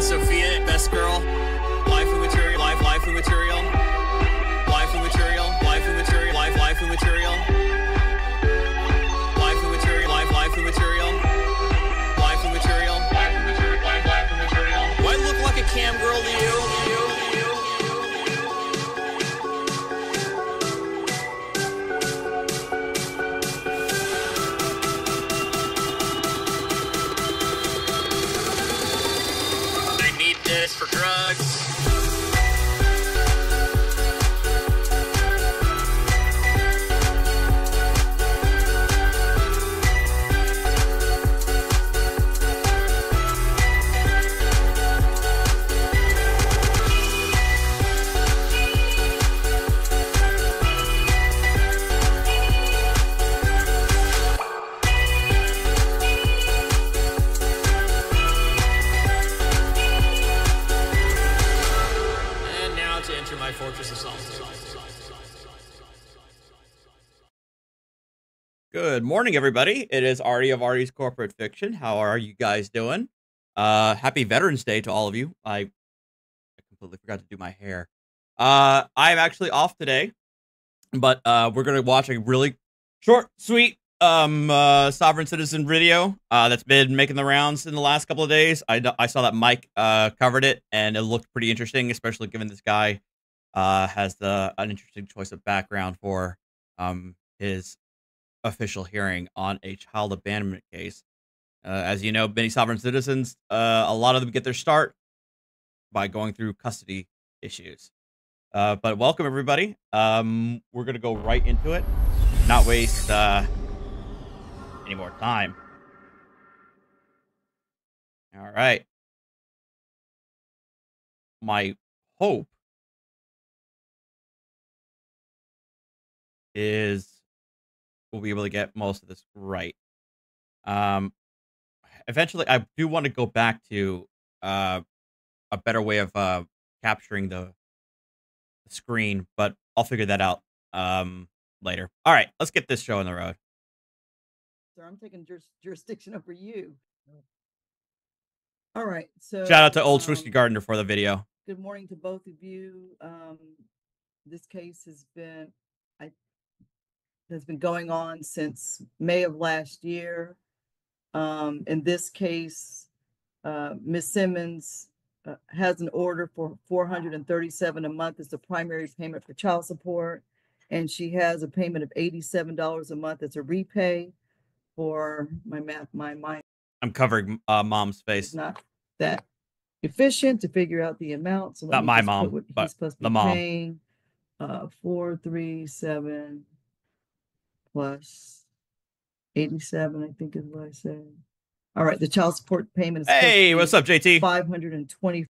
Sophia, best girl. Life and material. Life and material. Life and material. Life and material. Life and material. Life and material. Life and material. Life and material. Life and material. Life and material. Do I look like a cam girl to you? For drugs. Good morning, everybody. It is Artie of Artie's Corporate Fiction. How are you guys doing? Happy Veterans Day to all of you. I completely forgot to do my hair. I'm actually off today, but we're gonna watch a really short, sweet sovereign citizen video that's been making the rounds in the last couple of days. I saw that Mike covered it, and it looked pretty interesting, especially given this guy has an interesting choice of background for his official hearing on a child abandonment case. As you know, many sovereign citizens, a lot of them get their start by going through custody issues. But welcome, everybody. We're going to go right into it, not waste any more time. All right. My hope is we'll be able to get most of this right. Eventually, I do want to go back to a better way of capturing the screen, but I'll figure that out later. All right, let's get this show on the road. Sir, I'm taking jurisdiction over you. All right, so shout out to Old Swishky Gardner for the video. Good morning to both of you. This case has been going on since May of last year. In this case, Ms. Simmons has an order for $437 a month as the primary payment for child support, and she has a payment of $87 a month as a repay for my mind. I'm covering mom's face. It's not that efficient to figure out the amount. So not my mom, but he's supposed to be the mom. Paying 437 plus 87, I think is what I said. All right, the child support payment is hey, what's up, JT? 520.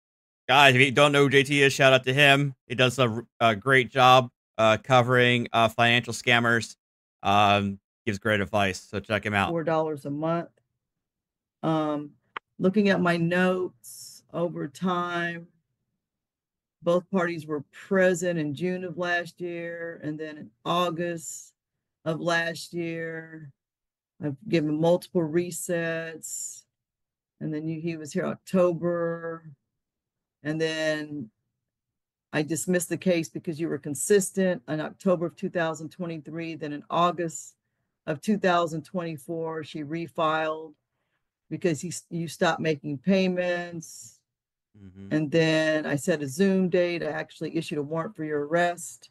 Guys, if you don't know who JT is, shout out to him. He does a great job covering financial scammers. Gives great advice, so check him out. $4 a month. Looking at my notes over time, both parties were present in June of last year, and then in August of last year. I've given multiple resets, and then he was here October, and then I dismissed the case because you were consistent in October of 2023. Then in August of 2024, she refiled because you stopped making payments. And then I set a Zoom date. I actually issued a warrant for your arrest,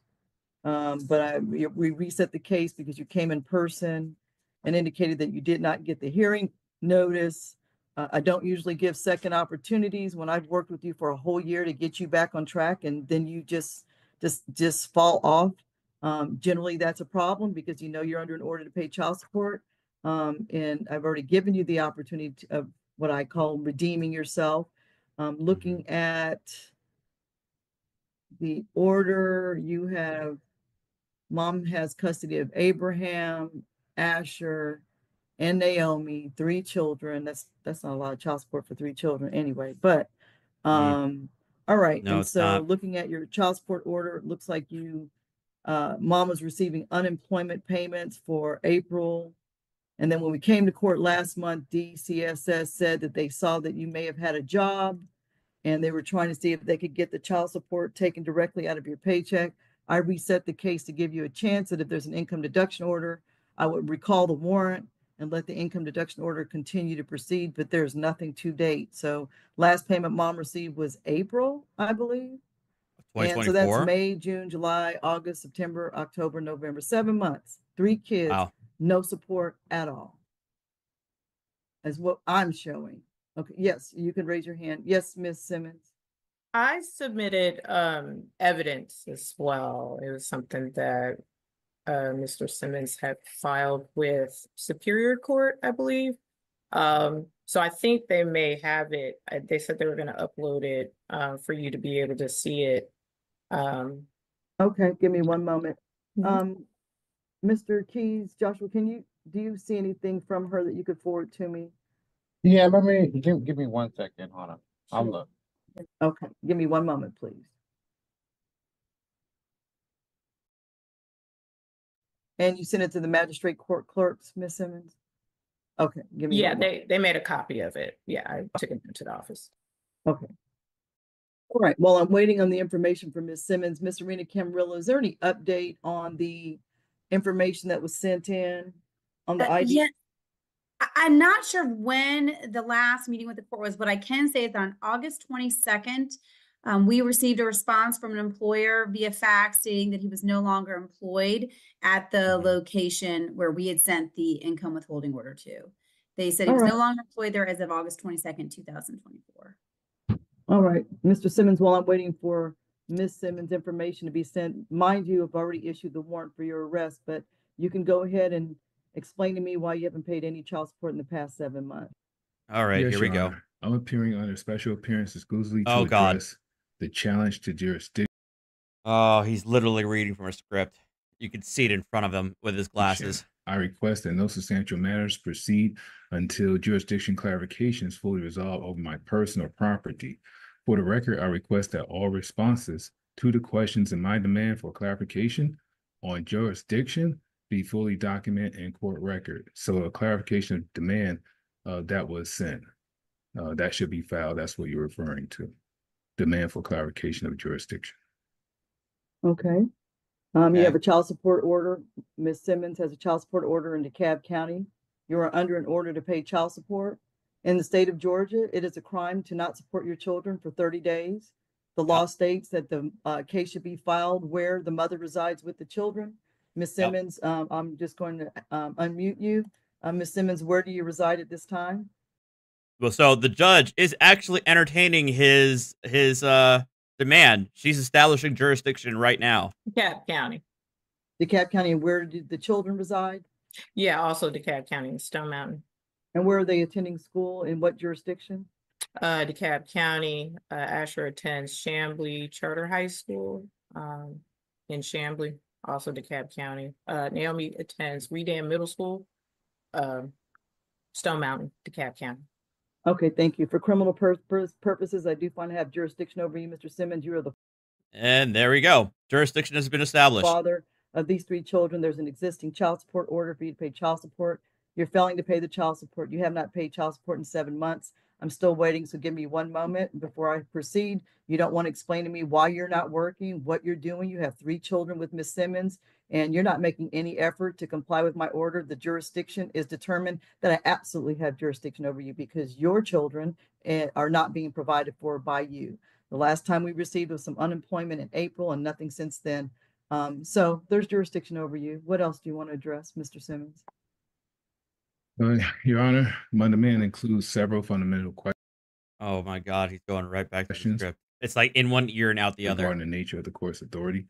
but we reset the case because you came in person and indicated that you did not get the hearing notice. I don't usually give second opportunities when I've worked with you for a whole year to get you back on track, and then you just fall off. Generally, that's a problem because you're under an order to pay child support, and I've already given you the opportunity of what I call redeeming yourself. Looking at the order, mom has custody of Abraham, Asher, and Naomi, 3 children. That's not a lot of child support for 3 children anyway, but all right. No, and it's so not. Looking at your child support order, it looks like mom was receiving unemployment payments for April And then when we came to court last month, DCSS said that they saw that you may have had a job and they were trying to see if they could get the child support taken directly out of your paycheck. I reset the case to give you a chance that if there's an income deduction order, I would recall the warrant and let the income deduction order continue to proceed, but there's nothing to date. So last payment mom received was April, I believe. And so that's 2024. May, June, July, August, September, October, November, 7 months, 3 kids, Wow. no support at all, is what I'm showing. Okay, yes, you can raise your hand. Yes, Miss Simmons. I submitted evidence as well. It was something that Mr. Simmons had filed with Superior Court, I believe. So I think they may have it. They said they were going to upload it for you to be able to see it. Okay, give me one moment. Mhm. Mr. Keys, Joshua, do you see anything from her that you could forward to me? Yeah, let me give me 1 second. Hold on. I'll Sure. look. Okay, give me one moment, please. And you sent it to the magistrate court clerks, Miss Simmons? Okay, give me Yeah, one moment. they made a copy of it. Yeah, I took it into the office. Okay. All right, while I'm waiting on the information from Ms. Simmons, Ms. Serena Camarillo, is there any update on the information that was sent in on the ID? Yeah, I'm not sure when the last meeting with the court was, but I can say that on August 22nd, we received a response from an employer via fax stating that he was no longer employed at the location where we had sent the income withholding order to. They said he All was right. no longer employed there as of August 22nd, 2024. All right, Mr. Simmons, while I'm waiting for Ms. Simmons' information to be sent, mind you, I've already issued the warrant for your arrest, but you can go ahead and explain to me why you haven't paid any child support in the past 7 months. All right, Yes, here we Your go. Honor. I'm appearing under special appearance exclusively to Oh, God. address the challenge to jurisdiction. Oh, he's literally reading from a script. You can see it in front of him with his glasses. I request that no substantial matters proceed until jurisdiction clarification is fully resolved over my personal property. For the record, I request that all responses to the questions in my demand for clarification on jurisdiction be fully documented in court record. So a clarification of demand that was sent, that should be filed. That's what you're referring to. Demand for clarification of jurisdiction. Okay. You Okay. have a child support order. Ms. Simmons has a child support order in DeKalb County. You are under an order to pay child support. In the state of Georgia, it is a crime to not support your children for 30 days. The law states that the case should be filed where the mother resides with the children. Ms. Simmons, I'm just going to unmute you. Ms. Simmons, where do you reside at this time? Well, so the judge is actually entertaining his demand. She's establishing jurisdiction right now. DeKalb County. DeKalb County, and where do the children reside? Yeah, also DeKalb County and Stone Mountain. And where are they attending school? In what jurisdiction? DeKalb County, Asher attends Chamblee Charter High School in Chamblee, also DeKalb County. Naomi attends Redan Middle School, Stone Mountain, DeKalb County. Okay, thank you. For criminal purposes, I do find to have jurisdiction over you, Mr. Simmons. You are the And there we go. Jurisdiction has been established. father of these 3 children. There's an existing child support order for you to pay child support. You're failing to pay the child support. You have not paid child support in 7 months. I'm still waiting, so give me one moment before I proceed. You don't want to explain to me why you're not working, what you're doing. You have 3 children with Miss Simmons, and you're not making any effort to comply with my order. The jurisdiction is determined that I absolutely have jurisdiction over you because your children are not being provided for by you. The last time we received was some unemployment in April and nothing since then. So there's jurisdiction over you. What else do you want to address, Mr. Simmons? Your Honor, my demand includes several fundamental questions. Oh my God, he's going right back to the script. It's like in one ear and out the other. Regarding the nature of the court's authority,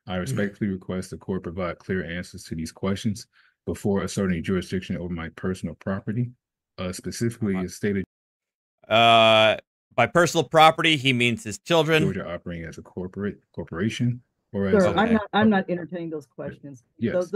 I respectfully request the court provide clear answers to these questions before asserting jurisdiction over my personal property. Specifically, as stated, by personal property, he means his children. Georgia operating as a corporation. Or as Sir, I'm not entertaining those questions. Yes.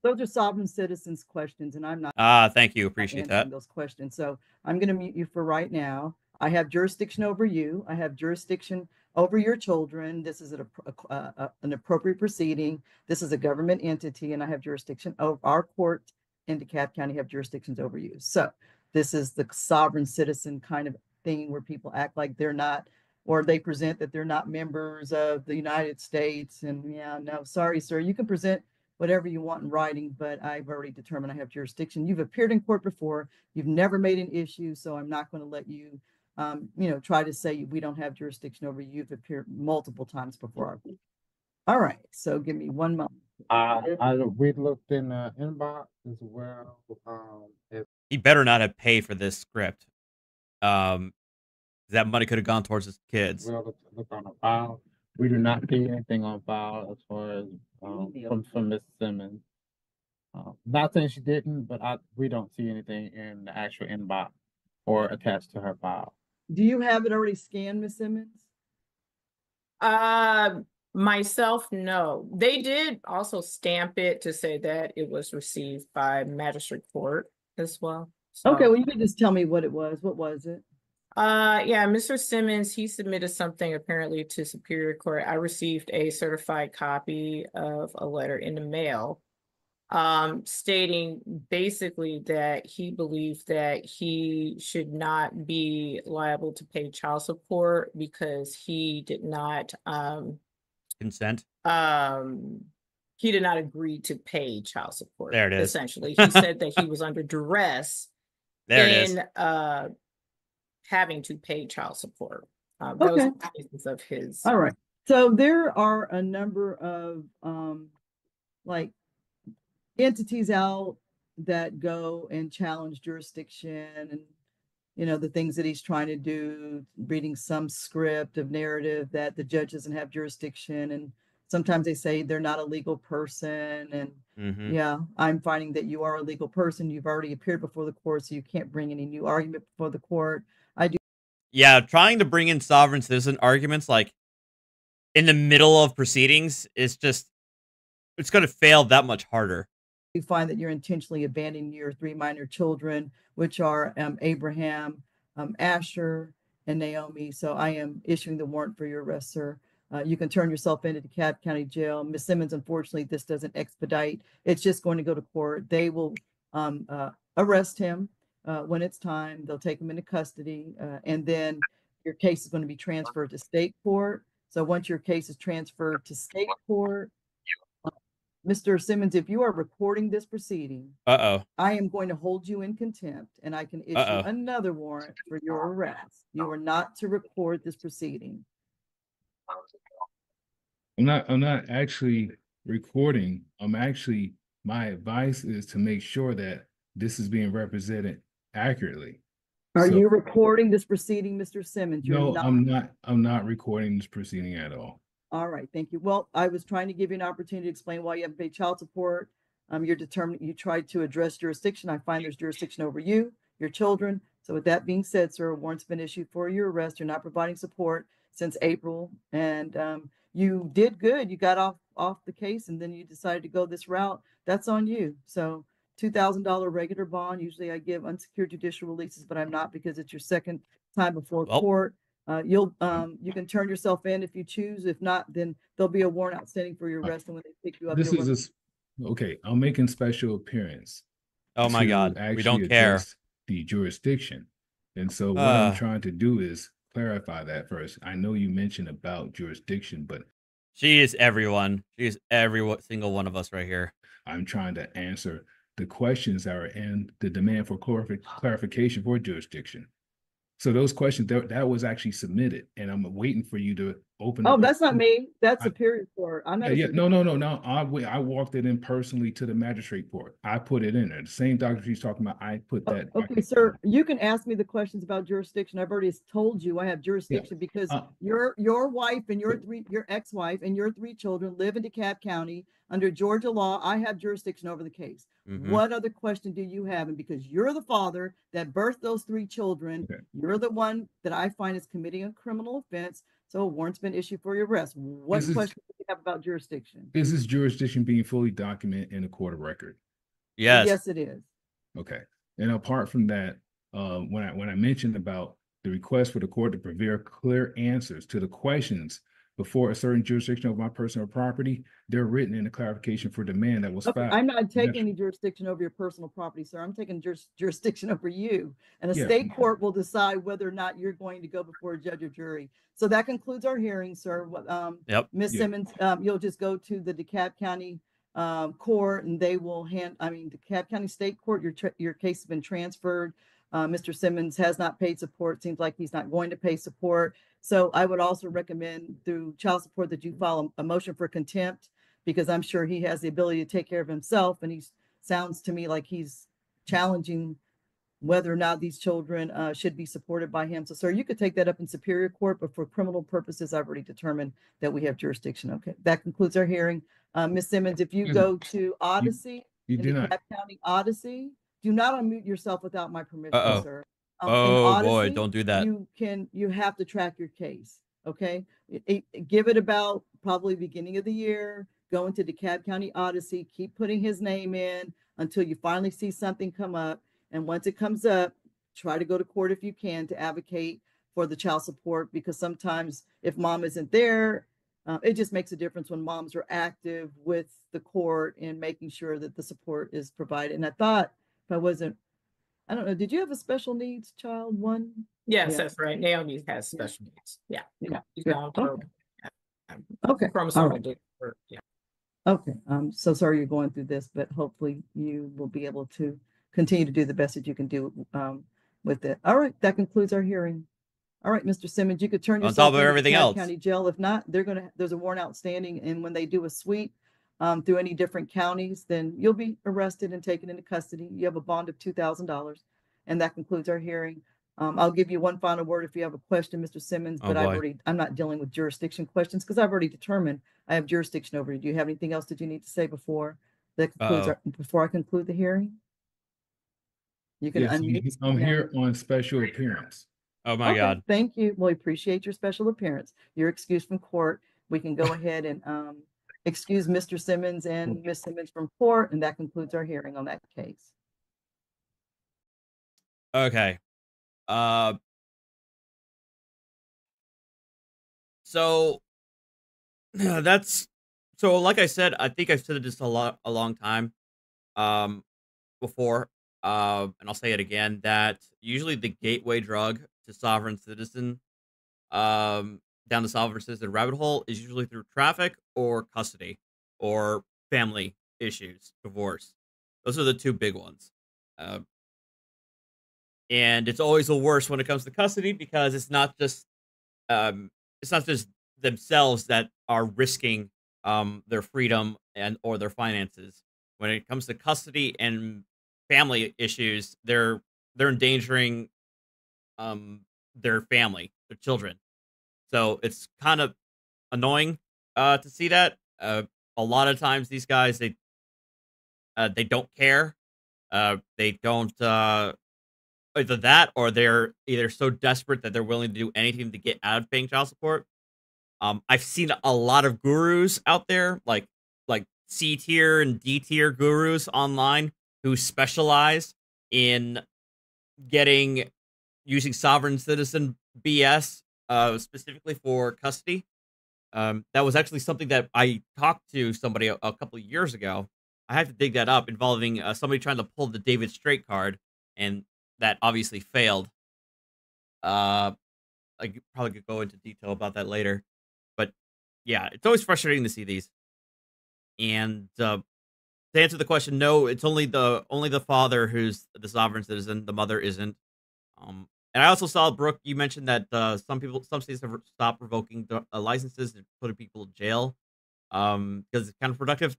Those are sovereign citizens questions, and I'm not. Thank you. Appreciate that. Those questions. So I'm going to mute you for right now. I have jurisdiction over you. I have jurisdiction over your children. This is an appropriate proceeding. This is a government entity, and I have jurisdiction over our court in DeKalb County have jurisdictions over you. So this is the sovereign citizen kind of thing where people act like they're not, or they present that they're not members of the United States. And yeah, no, sorry, sir, you can present whatever you want in writing, but I've already determined I have jurisdiction. You've appeared in court before. You've never made an issue, so I'm not going to let you, try to say we don't have jurisdiction over you. You've appeared multiple times before. All right, so give me one moment. We looked in the inbox as well. He better not have paid for this script. That money could have gone towards his kids. We'll look on the file. We do not see anything on file as far as from Ms. Simmons. Not saying she didn't, but we don't see anything in the actual inbox or attached to her file. Do you have it already scanned, Ms. Simmons? Myself, no. They did also stamp it to say that it was received by magistrate court as well. So, Okay, well, you can just tell me what it was. What was it? yeah, Mr. Simmons, he submitted something apparently to Superior Court. I received a certified copy of a letter in the mail, stating basically that he believed that he should not be liable to pay child support because he did not, Consent. he did not agree to pay child support. There it is. Essentially, he said that he was under duress There it is. Having to pay child support. That Okay. was the basis of his. All right. So there are a number of like entities out that go and challenge jurisdiction and the things that he's trying to do, reading some script of narrative that the judge doesn't have jurisdiction, and sometimes they say they're not a legal person. And yeah, I'm finding that you are a legal person. You've already appeared before the court, so you can't bring any new argument before the court. Yeah, trying to bring in sovereign citizen arguments like in the middle of proceedings is just, it's going to fail that much harder. You find that you're intentionally abandoning your 3 minor children, which are Abraham, Asher, and Naomi. So I am issuing the warrant for your arrest, sir. You can turn yourself into DeKalb County Jail. Ms. Simmons, unfortunately, this doesn't expedite. It's just going to go to court. They will arrest him when it's time. They'll take him into custody, and then your case is going to be transferred to state court. So once your case is transferred to state court, Mr. Simmons, if you are recording this proceeding, I am going to hold you in contempt, and I can issue another warrant for your arrest. You are not to record this proceeding. I'm not actually recording. My advice is to make sure that this is being represented accurately. Are you recording this proceeding, Mr. Simmons? No, I'm not recording this proceeding at all. Right, thank you. Well, I was trying to give you an opportunity to explain why you haven't paid child support. You're determined, you tried to address jurisdiction. I find there's jurisdiction over you, your children. So with that being said, sir, a warrant's been issued for your arrest. You're not providing support since April, and you did good. You got off the case, and then you decided to go this route. That's on you. So $2,000 regular bond. Usually I give unsecured judicial releases, but I'm not because it's your second time before court. You can turn yourself in if you choose. If not, then there'll be a warrant outstanding for your arrest, and when they pick you up, okay. I'm making special appearance. Oh my God, we don't care. The jurisdiction, and so what I'm trying to do is clarify that first. I know you mentioned about jurisdiction, but she is everyone. She is every single one of us right here. I'm trying to answer the questions that are in the demand for clarification for jurisdiction. So those questions that was actually submitted, and I'm waiting for you to open. Oh, that's not me. That's Superior Court. I'm not. No. I walked it in personally to the magistrate court. I put it in there. The same document she's talking about. I put that. Okay, sir. You can ask me the questions about jurisdiction. I've already told you I have jurisdiction because your wife and your ex-wife and your 3 children live in DeKalb County under Georgia law. I have jurisdiction over the case. What other question do you have? And because you're the father that birthed those 3 children, you're the one that I find is committing a criminal offense. So a warrant's been issued for your arrest. What question do you have about jurisdiction? Is this jurisdiction being fully documented in a court of record? Yes. Yes, it is. Okay. And apart from that, when I mentioned about the request for the court to prepare clear answers to the questions before a certain jurisdiction over my personal property, they're written in the clarification for demand that was Okay, filed. I'm not taking any jurisdiction over your personal property, sir. I'm taking jurisdiction over you. And a Yeah. state court will decide whether or not you're going to go before a judge or jury. So that concludes our hearing, sir. Yep. Ms. Yeah. Simmons, you'll just go to the DeKalb County court, and they will DeKalb County State Court, your case has been transferred. Mr. Simmons has not paid support. Seems like he's not going to pay support. So I would also recommend through child support that you file a motion for contempt, because I'm sure he has the ability to take care of himself. And he sounds to me like he's challenging whether or not these children should be supported by him. So, sir, you could take that up in Superior Court, but for criminal purposes, I've already determined that we have jurisdiction. Okay, that concludes our hearing. Ms. Simmons, if you go to Odyssey, You do not. DeKalb County Odyssey, do not unmute yourself without my permission, Uh-oh. sir. In Oh boy, Odyssey, don't do that. you have to track your case. Okay, give it about probably beginning of the year. Go into DeKalb County Odyssey, keep putting his name in until you finally see something come up. And once it comes up, try to go to court if you can to advocate for the child support, because sometimes if mom isn't there, it just makes a difference when moms are active with the court and making sure that the support is provided. And I thought, if I don't know, did you have a special needs child? One? Yes, Yeah. that's right. Naomi has special needs. Yeah. Yeah. She's Yeah. down for, Okay. chromosome All right. did for, yeah. Okay, I'm so sorry you're going through this, but hopefully you will be able to continue to do the best that you can do with it. All right, that concludes our hearing. All right, Mr. Simmons, you could turn On yourself top of into everything DeKalb else. County Jail. If not, there's a warrant outstanding, and when they do a sweep through any different counties, then you'll be arrested and taken into custody. You have a bond of $2,000, and that concludes our hearing. I'll give you one final word if you have a question, Mr. Simmons, Oh, but boy. I'm not dealing with jurisdiction questions because I've already determined I have jurisdiction over you. Do you have anything else that you need to say before before I conclude the hearing? You can Yes, unmute. I'm here on special appearance. Oh my Okay, God. thank you. Well, we appreciate your special appearance. You're excused from court. We can go ahead and excuse Mr. Simmons and Ms. Simmons from court, and that concludes our hearing on that case. Okay. So so like I said, I think I've said this a long time before. And I'll say it again, that usually the gateway drug to sovereign citizen, down the sovereign citizen rabbit hole, is usually through traffic or custody or family issues, divorce. Those are the two big ones. And it's always the worst when it comes to custody, because it's not just themselves that are risking their freedom and or their finances. When it comes to custody and family issues, they're endangering their family, their children. So it's kind of annoying to see that. A lot of times these guys, they don't care. They don't either that, or they're either so desperate that they're willing to do anything to get out of paying child support. I've seen a lot of gurus out there, like C tier and D tier gurus online, who specialize in using sovereign citizen BS specifically for custody. That was actually something that I talked to somebody a couple of years ago. I had to dig that up, involving somebody trying to pull the David Straight card, and that obviously failed. I probably could go into detail about that later. But yeah, it's always frustrating to see these. And to answer the question, no, it's only the father who's the sovereign citizen. The mother isn't. And I also saw, Brooke, you mentioned that some states have stopped revoking licenses and putting people in jail because it's counterproductive.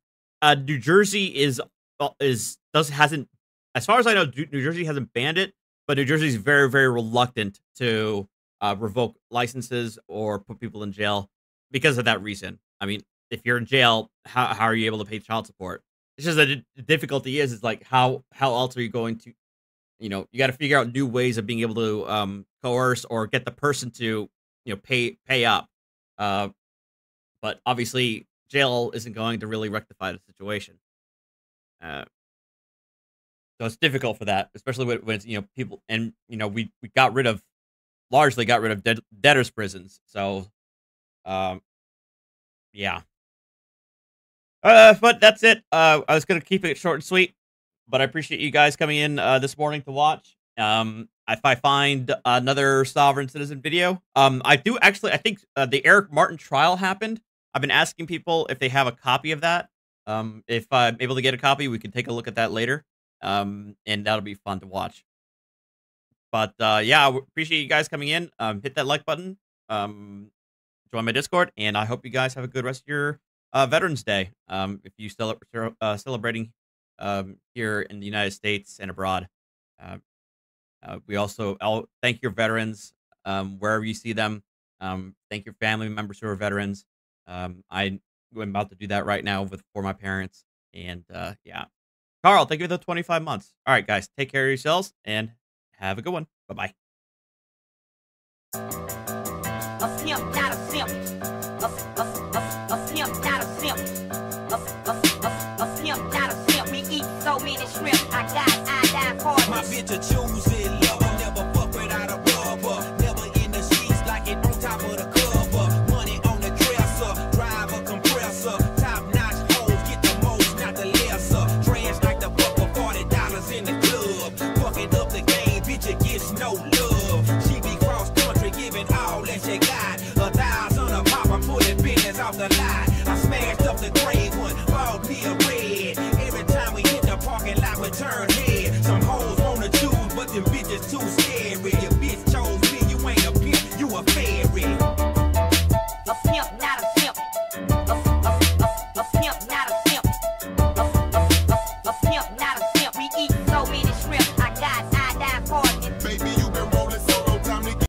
New Jersey hasn't, as far as I know, New Jersey hasn't banned it, but New Jersey is very, very reluctant to revoke licenses or put people in jail because of that reason. I mean, if you're in jail, how are you able to pay child support? It's just that the difficulty is like how else are you going to, you got to figure out new ways of being able to coerce or get the person to pay up. But obviously, jail isn't going to really rectify the situation. So it's difficult for that, especially when it's, people, and we largely got rid of debtors prisons. So yeah. But that's it. I was gonna keep it short and sweet, but I appreciate you guys coming in this morning to watch. If I find another sovereign citizen video, I do actually. I think the Eric Martin trial happened. I've been asking people if they have a copy of that. If I'm able to get a copy, we can take a look at that later. And that'll be fun to watch. But yeah, I appreciate you guys coming in. Hit that like button. Join my Discord, and I hope you guys have a good rest of your Veterans Day. If you still celebrating here in the United States and abroad. I'll thank your veterans wherever you see them. Thank your family members who are veterans. I'm about to do that right now for my parents. And yeah. Carl, thank you for the 25 months. All right, guys, take care of yourselves and have a good one. Bye-bye. A simp, not a simp. A simp, not a simp. A simp, not a simp. We eat so many shrimp. I die hard. My bitch a choosy lover. Never fuck without a rubber. Never in the streets like it on top of the cover. Money on the dresser. Drive a compressor. Top notch hoes. Get the most, not the lesser. Trash like the buck for $40 in the club. Fucking up the game. Bitch, it gets no love. She be cross country, giving all that she got. 1,000 a pop, I'm pulling business off the line. I smashed up the gray one.